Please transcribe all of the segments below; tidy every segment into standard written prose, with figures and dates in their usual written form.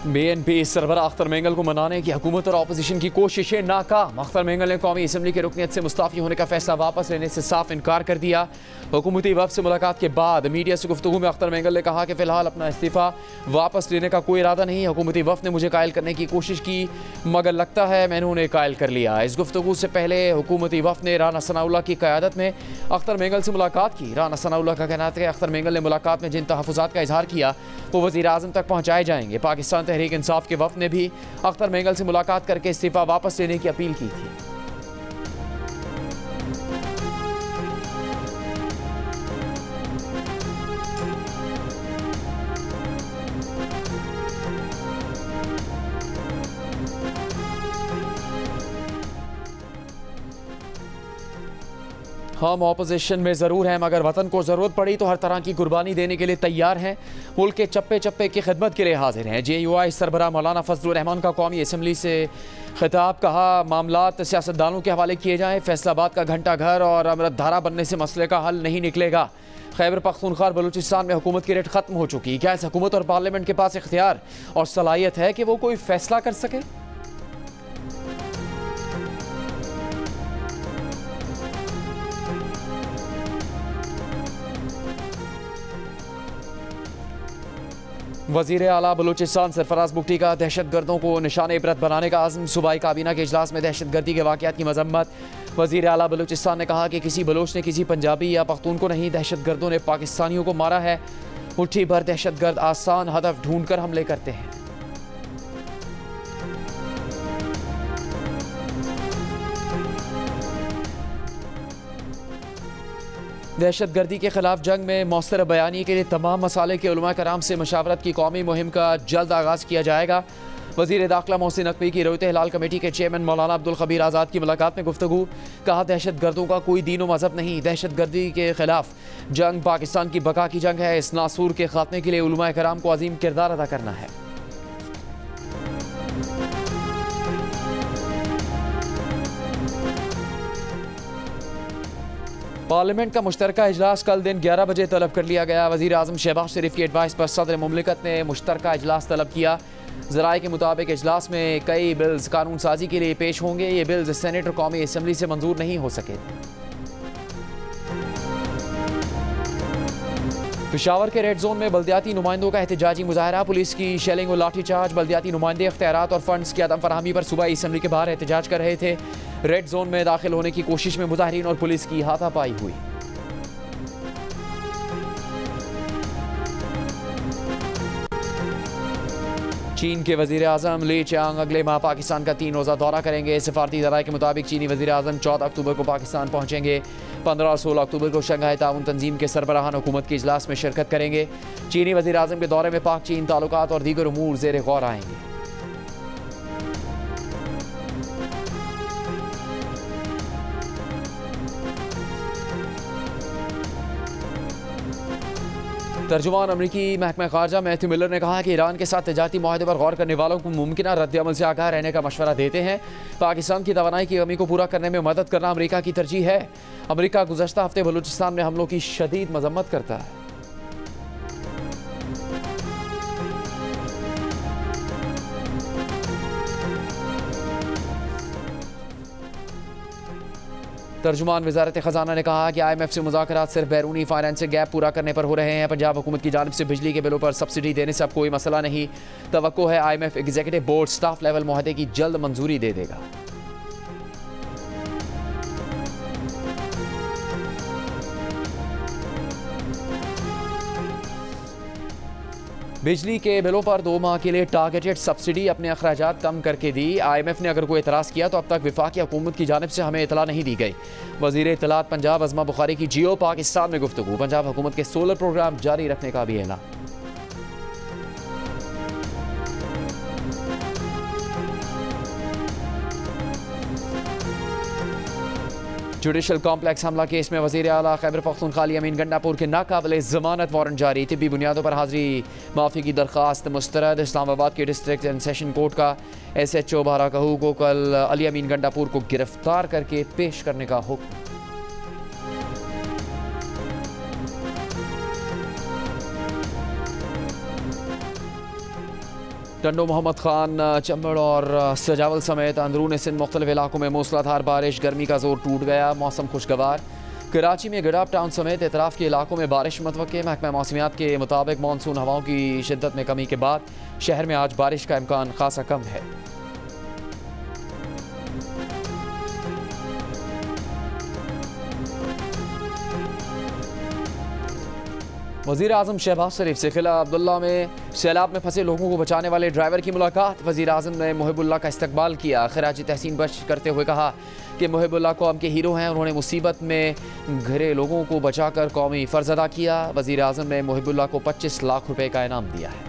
BNP सरबराह Akhtar Mengal को मनाने की हुकूमत और अपोजिशन की कोशिशें नाकाम। अख्तर मेंगल ने कौमी असम्बली की रुकनीत से मुस्ताफ़ी होने का फैसला वापस लेने से साफ इनकार कर दिया। हुकूमती वफ़द से मुलाकात के बाद मीडिया से गुफ्तगू में अख्तर मेंगल ने कहा कि फ़िलहाल अपना इस्तीफ़ा वापस लेने का कोई इरादा नहीं। हुकूमती वफ़द ने मुझे कायल करने की कोशिश की मगर लगता है मैंने उन्हें कायल कर लिया। इस गुफ्तगू से पहले हुकूमती वफ़द ने राना सनाउल्लाह की क़यादत में अख्तर मेंगल से मुलाकात की। राना सनाउल्लाह का कहना है कि अख्तर मेंगल ने मुलाकात में जिन तहफ़्फ़ुज़ात का इजहार किया वो वज़ीर आज़म तक पहुँचाए जाएंगे। पाकिस्तान तहरीक इंसाफ के वफ़द ने भी अख्तर मेंगल से मुलाकात करके इस्तीफ़ा वापस लेने की अपील की थी। हम ऑपोजिशन में ज़रूर हैं मगर वतन को ज़रूरत पड़ी तो हर तरह की कुर्बानी देने के लिए तैयार हैं। मुल्क के चप्पे चप्पे की खिदमत के लिए हाजिर हैं। JUI सरबराह मौलाना फजलुर रहमान का कौमी असम्बली से खिताब। कहा मामलात सियासतदानों के हवाले किए जाएँ। फैसलाबाद का घंटा घर और अमृतधारा बनने से मसले का हल नहीं निकलेगा। खैबर पख्तूनख्वा और बलूचिस्तान में हुकूमत की रेट ख़त्म हो चुकी। क्या इस हुकूमत और पार्लियामेंट के पास इख्तियार और सलाहियत है कि वो कोई फैसला कर सके? वज़ीर आला बलूचिस्तान सरफराज बुगटी का दहशत गर्दों को निशान इबरत बनाने का आज़म। सूबाई काबीना के इजलास में दहशत गर्दी के वाक़यात की मजम्मत। वज़ीर आला बलूचिस्तान ने कहा कि किसी बलोच ने किसी पंजाबी या पख्तून को नहीं, दहशत गर्दों ने पाकिस्तानियों को मारा है। मुट्ठी भर दहशत गर्द आसान हदफ ढूंढ कर हमले करते हैं। दहशत गर्दी के खिलाफ जंग में मौसर बयानी के लिए तमाम मसाले के उलमा कराम से मशावरत की कौमी मुहिम का जल्द आगाज़ किया जाएगा। वज़ीर दाखिला मोहसिन नकवी की रोयत हिलाल कमेटी के चेयरमैन मौलाना अब्दुल खबीर आज़ाद की मुलाकात में गुफ्तगू। कहा दहशत गर्दों का कोई दीन व मज़हब नहीं, दहशत गर्दी के खिलाफ जंग पाकिस्तान की बका की जंग है। इस नासूर के खात्मे के लिए उलमा कराम को अजीम किरदार अदा करना है। पार्लियामेंट का मुश्तरका इजलास कल दिन 11 बजे तलब कर लिया गया। वज़ीर आज़म शहबाज शरीफ की एडवाइस पर सदर मुमलिकत ने मुश्तरका इजलास तलब किया। ज़राए के मुताबिक इजलास में कई बिल्स कानून साजी के लिए पेश होंगे। ये बिल्स सेनेट और कौमी असम्बली से मंजूर नहीं हो सके थे। पेशावर के रेड जोन में बल्दियाती नुमाइंदों का एहतजाजी मुजाहरा। पुलिस की शेलिंग और लाठी चार्ज। बल्दियाती नुमाइंदे इख्तियारात और फंड्स की अदम फराहमी पर सूबाई असम्बली के बाहर एहतजाज कर रहे थे। रेड जोन में दाखिल होने की कोशिश में मुजाहिरीन और पुलिस की हाथापाई हुई। चीन के वज़ीर आज़म ली चियांग अगले माह पाकिस्तान का 3 रोज़ा दौरा करेंगे। सिफारती ज़राए के मुताबिक चीनी वज़ीर आज़म 14 अक्टूबर को पाकिस्तान पहुँचेंगे। 15 और 16 अक्टूबर को शंघाई ताउन तंजीम के सरबराहान हुकूमत के इजलास में शिरकत करेंगे। चीनी वज़ीर आज़म के दौरे में पाक चीन ताल्लुकात और दीगर उमूर ज़ेर गौर आएंगे। तर्जुमान अमरीकी महकमा खारजा मैथ्यू मिलर ने कहा कि ईरान के साथ तिजारती मुआहदे पर गौर करने वालों को मुमकिन रद्द-ए-अमल से आगाह रहने का मशवरा देते हैं। पाकिस्तान की तवानाई की कमी को पूरा करने में मदद करना अमरीका की तरजीह है। अमरीका गुज़श्ता हफ्ते बलूचिस्तान में हमलों की शदीद मजम्मत करता है। तर्जुमान वज़ारत ख़जाना ने कहा कि IMF से मुज़ाकरात सिर्फ बैरूनी फाइनेंसिंग गैप पूरा करने पर हो रहे हैं। पंजाब हुकूमत की जानिब से बिजली के बिलों पर सब्सिडी देने से अब कोई मसला नहीं। तवक्को है IMF executive board staff level मुआहदे की जल्द मंजूरी दे देगा। बिजली के बिलों पर 2 माह के लिए टारगेटेड सब्सिडी अपने अखराजात कम करके दी। IMF ने अगर कोई एतराज़ किया तो अब तक वफाकी हुकूमत की जानिब से हमें इतला नहीं दी गई। वज़ीर इत्तलात पंजाब अज़मा बुखारी की जियो पाकिस्तान में गुफ्तगू। पंजाब हुकूमत के सोलर प्रोग्राम जारी रखने का भी ऐलान। जुडिशल कॉम्प्लेक्स हमला केस में वज़ीर आला खैबर पख्तूनख्वा अली अमीन गंडापुर के नाकाबिले ज़मानत वारंट जारी। तिब्बी बुनियादों पर हाजिरी माफ़ी की दरख्वास्त मुस्तरद। इस्लामाबाद के डिस्ट्रिक्ट एंड सेशन कोर्ट का SHO बारा कहू को कल अली अमीन गंडापुर को गिरफ्तार करके पेश करने का हुक्म। टंडो मोहम्मद खान, चंबड़ और सजावल समेत अंदरून सिंध मुख्तलिफ इलाकों में मूसलाधार बारिश, गर्मी का जोर टूट गया, मौसम खुशगवार। कराची में गडाफ टाउन समेत एतराफ़ के इलाकों में बारिश मुतवक्के। महकमा मौसमियात के मुताबिक मानसून हवाओं की शिद्दत में कमी के बाद शहर में आज बारिश का इम्कान खासा कम है। वज़ीर आज़म शहबाज शरीफ से किला अब्दुल्ला में सैलाब में फंसे लोगों को बचाने वाले ड्राइवर की मुलाकात। वज़ीर आज़म ने मुहिबुल्लाह का इस्तकबाल किया। खराजी तहसीन बख्श करते हुए कहा कि मुहिबुल्लाह कौम के हीरो हैं। उन्होंने मुसीबत में घिरे लोगों को बचाकर कौमी फ़र्ज़ अदा किया। वज़ीर आज़म ने मुहिबुल्लाह को 25 लाख रुपए का इनाम दिया है।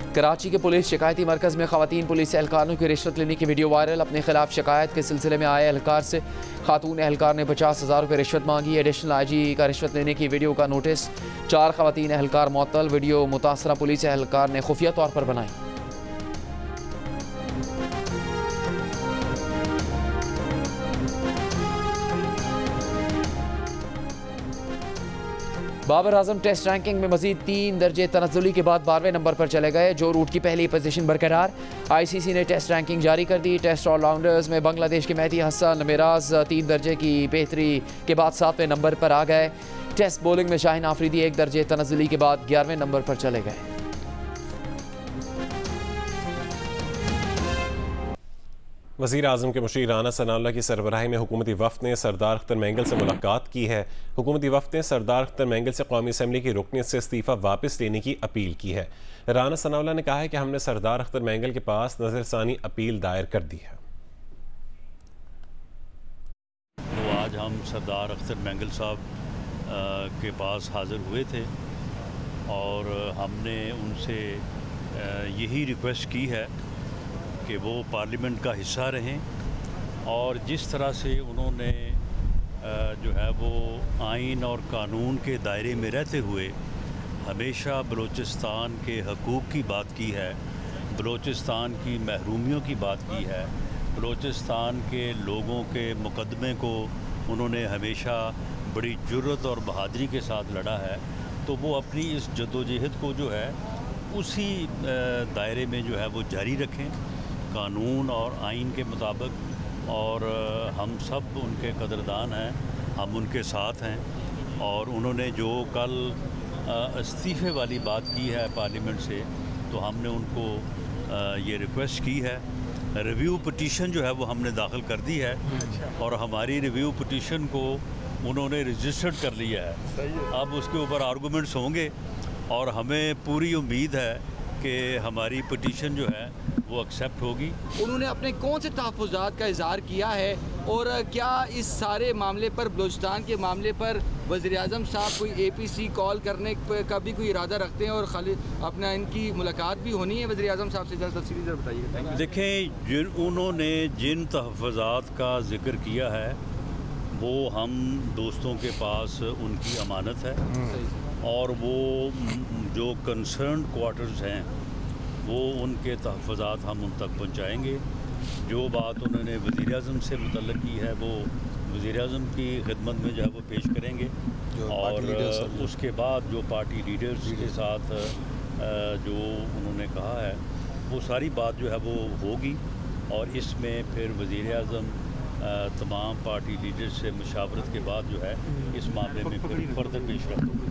कराची के पुलिस शिकायती मरकज़ में ख़वातीन पुलिस एहलकारों की रिश्वत लेने की वीडियो वायरल। अपने खिलाफ शिकायत के सिलसिले में आए एहलकार से खातून एहलकार ने 50,000 रुपये रिश्वत मांगी। एडिशनल IG का रिश्वत लेने की वीडियो का नोटिस। 4 ख़वातीन एहलकार मुअत्तल। वीडियो मुतासरा पुलिस एहलकार ने खुफिया तौर पर बनाई। बाबर आजम टेस्ट रैंकिंग में मजीद 3 दर्जे तनज़्ज़ुली के बाद 12वें नंबर पर चले गए। जो रूट की पहली पोजीशन बरकरार। ICC ने टेस्ट रैंकिंग जारी कर दी। टेस्ट ऑलराउंडर्स में बांग्लादेश के मेहदी हसन मिराज 3 दर्जे की बेहतरी के बाद 7वें नंबर पर आ गए। टेस्ट बॉलिंग में शाहीन आफरीदी 1 दर्जे तनज़्ज़ुली के बाद 11वें नंबर पर चले गए। वज़ीर आज़म के मुशीर राना सनाउल्लाह की सरबराही में हुकूमती वफ़द ने सरदार अख्तर मैंगल से मुलाकात की है। हुकूमती वफ़द ने सरदार अख्तर मैंगल से कौमी असम्बली की रुकनीत से इस्तीफ़ा वापस लेने की अपील की है। राना सनाउल्लाह ने कहा है कि हमने सरदार अख्तर मैंगल के पास नज़रसानी अपील दायर कर दी है। तो आज हम सरदार अख्तर मैंगल साहब के पास हाज़िर हुए थे और हमने उनसे यही रिक्वेस्ट की है कि वो पार्लियामेंट का हिस्सा रहें और जिस तरह से उन्होंने जो है वो आइन और कानून के दायरे में रहते हुए हमेशा बलूचिस्तान के हकूक़ की बात की है, बलूचिस्तान की महरूमियों की बात की है, बलूचिस्तान के लोगों के मुकदमे को उन्होंने हमेशा बड़ी जुर्रत और बहादुरी के साथ लड़ा है। तो वो अपनी इस जद्दोजहद को जो है उसी दायरे में जो है वो जारी रखें, कानून और आइन के मुताबिक। और हम सब उनके कदरदान हैं, हम उनके साथ हैं। और उन्होंने जो कल इस्तीफ़े वाली बात की है पार्लियामेंट से, तो हमने उनको ये रिक्वेस्ट की है। रिव्यू पिटीशन जो है वो हमने दाखिल कर दी है और हमारी रिव्यू पिटीशन को उन्होंने रजिस्टर्ड कर लिया है। अब उसके ऊपर आर्गूमेंट्स होंगे और हमें पूरी उम्मीद है कि हमारी पिटीशन जो है वो एक्सेप्ट होगी। उन्होंने अपने कौन से तहफ़्फ़ुज़ात का इज़हार किया है और क्या इस सारे मामले पर, बलूचिस्तान के मामले पर वज़ीर आज़म साहब कोई APC कॉल करने का भी कोई इरादा रखते हैं और खाली अपना इनकी मुलाकात भी होनी है वज़ीर आज़म साहब से? ज़रा तफसीली ज़रा बताइए। देखें, उन्होंने जिन तहफ़्फ़ुज़ात का ज़िक्र किया है वो हम दोस्तों के पास उनकी अमानत है और वो जो कंसर्न क्वार्टर्स हैं वो उनके तहफ़्फ़ुज़ात हम उन तक पहुँचाएँगे। जो बात उन्होंने वज़ीर आज़म से मुतल्लिक़ की है वो वज़ीर आज़म की खिदमत में जो है वो पेश करेंगे और उसके बाद जो पार्टी लीडर्स के साथ जो उन्होंने कहा है वो सारी बात जो है वो होगी और इसमें फिर वज़ीर आज़म तमाम पार्टी लीडर्स से मुशावरत के बाद जो है इस मामले में फिर फर्दर पेश रफ्त होगी।